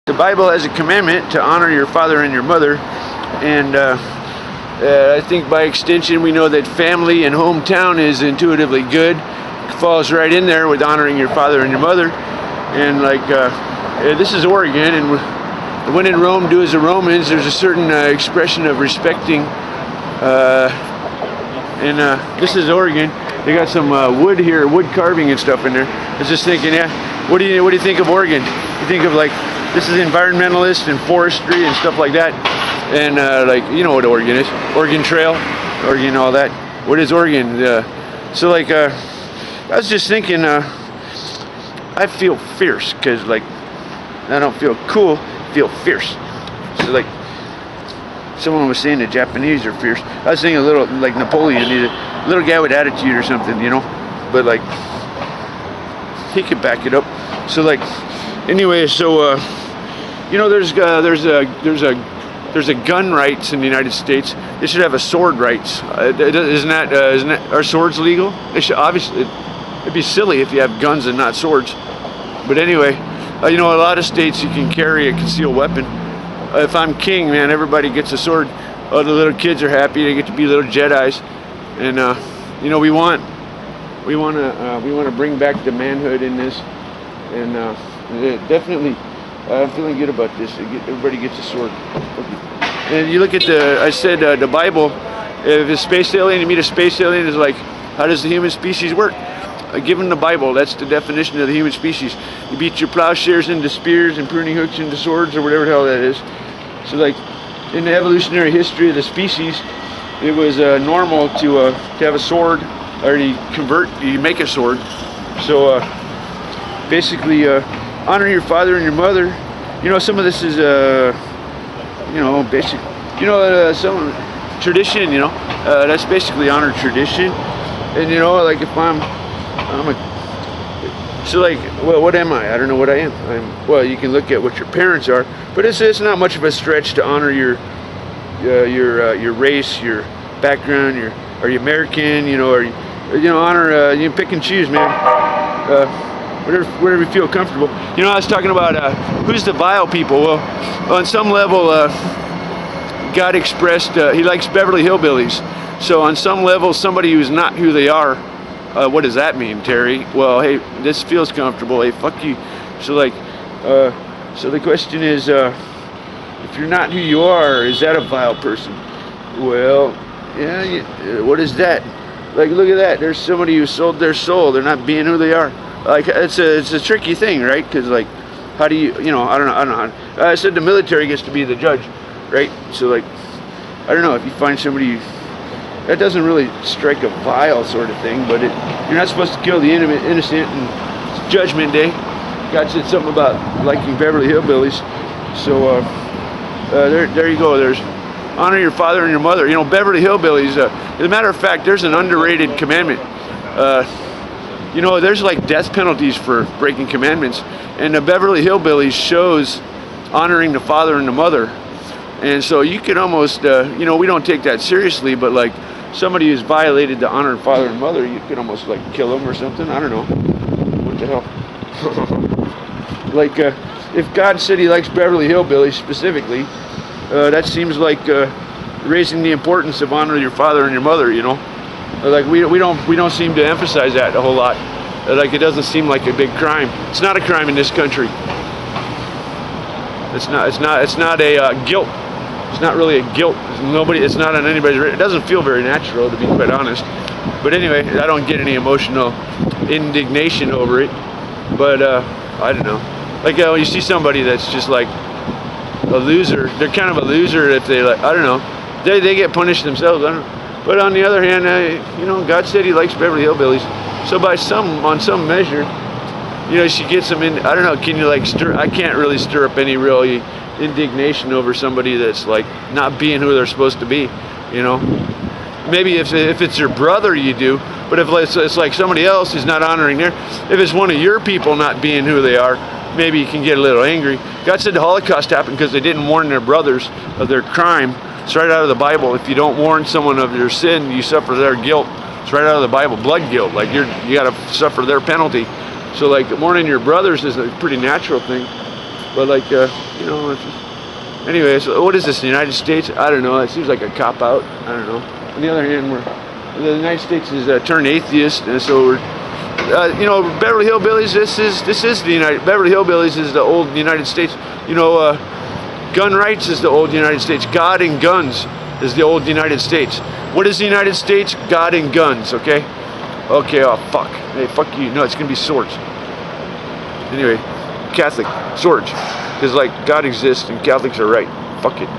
The Bible has a commandment to honor your father and your mother, and I think by extension we know that family and hometown is intuitively good. It falls right in there with honoring your father and your mother. And this is Oregon, and when in Rome, do as the Romans. There's a certain expression of respecting. This is Oregon. They got some wood here, wood carving and stuff in there. I was just thinking, yeah, what do you think of Oregon? You think of this is environmentalist and forestry and stuff like that, and you know what Oregon is, Oregon Trail, Oregon, all that. What is Oregon? I was just thinking, I feel fierce because I don't feel cool, I feel fierce. So someone was saying the Japanese are fierce. I was thinking a little like Napoleon, he's a little guy with attitude or something, you know. But he could back it up. So anyway, so you know, there's a gun rights in the United States. They should have a sword rights. Isn't that are swords legal? They should, obviously. It'd be silly if you have guns and not swords. But anyway, you know, a lot of states you can carry a concealed weapon. If I'm king, man, everybody gets a sword. Oh, the little kids are happy; they get to be little Jedis. And you know, we want to bring back the manhood in this, and definitely. I'm feeling good about this. Everybody gets a sword. Okay. And you look at the Bible. If a space alien, you meet a space alien, is how does the human species work? Given the Bible, that's the definition of the human species. You beat your plowshares into spears and pruning hooks into swords, or whatever the hell that is. So in the evolutionary history of the species, it was normal to have a sword, or you make a sword. So basically, honor your father and your mother. You know, some of this is you know, basic. You know, some tradition. You know, that's basically honor tradition. And you know, if well, what am I? I don't know what I am. Well, you can look at what your parents are, but it's not much of a stretch to honor your race, your background, are you American? You know, or you know, honor. You pick and choose, man. Whatever you feel comfortable. You know, I was talking about who's the vile people. Well, on some level, God expressed He likes Beverly Hillbillies. So on some level, somebody who's not who they are. What does that mean, Terry? Well, hey, this feels comfortable. Hey, fuck you. So so the question is, if you're not who you are, is that a vile person? Well, yeah. What is that? Look at that. There's somebody who sold their soul. They're not being who they are. It's a tricky thing, right? Because how do you know? I don't know. I said the military gets to be the judge, right? So I don't know if you find somebody. That doesn't really strike a vile sort of thing, but you're not supposed to kill the innocent, and it's Judgment Day. God said something about liking Beverly Hillbillies. So there you go. There's honor your father and your mother. You know, Beverly Hillbillies. As a matter of fact, there's an underrated commandment. You know, there's death penalties for breaking commandments, and the Beverly Hillbillies shows honoring the father and the mother. And so you could almost, you know, we don't take that seriously, but somebody who's violated the honor of father and mother, you could almost kill them or something. I don't know. What the hell? If God said He likes Beverly Hillbillies specifically, that seems like raising the importance of honor your father and your mother. You know, we don't seem to emphasize that a whole lot. It doesn't seem like a big crime. It's not a crime in this country. It's not a guilt. It's not really a guilt. It's not on anybody's. It doesn't feel very natural, to be quite honest. But anyway, I don't get any emotional indignation over it. But I don't know. When you see somebody that's just a loser, they're kind of a loser if they I don't know. They get punished themselves. I don't know. But on the other hand, you know, God said He likes Beverly Hillbillies. So on some measure, you know, she gets them in. I don't know. Can you stir? I can't really stir up any real indignation over somebody that's not being who they're supposed to be. You know, maybe if it's your brother, you do. But if it's somebody else who's not honoring if it's one of your people not being who they are, maybe you can get a little angry. God said the Holocaust happened because they didn't warn their brothers of their crime. It's right out of the Bible. If you don't warn someone of their sin, you suffer their guilt. It's right out of the Bible. Blood guilt. You got to suffer their penalty. So warning your brothers is a pretty natural thing. But like, you know, it's just, anyway, so what is this, the United States? I don't know. It seems like a cop-out. I don't know. On the other hand, the United States is turned atheist, and so we're, you know, Beverly Hillbillies. This is the Beverly Hillbillies is the old United States. You know, gun rights is the old United States. God and guns is the old United States. What is the United States? God and guns. Okay. Okay. Oh fuck. Hey, fuck you. No, it's gonna be swords. Anyway, Catholic swords, because like God exists and Catholics are right. Fuck it.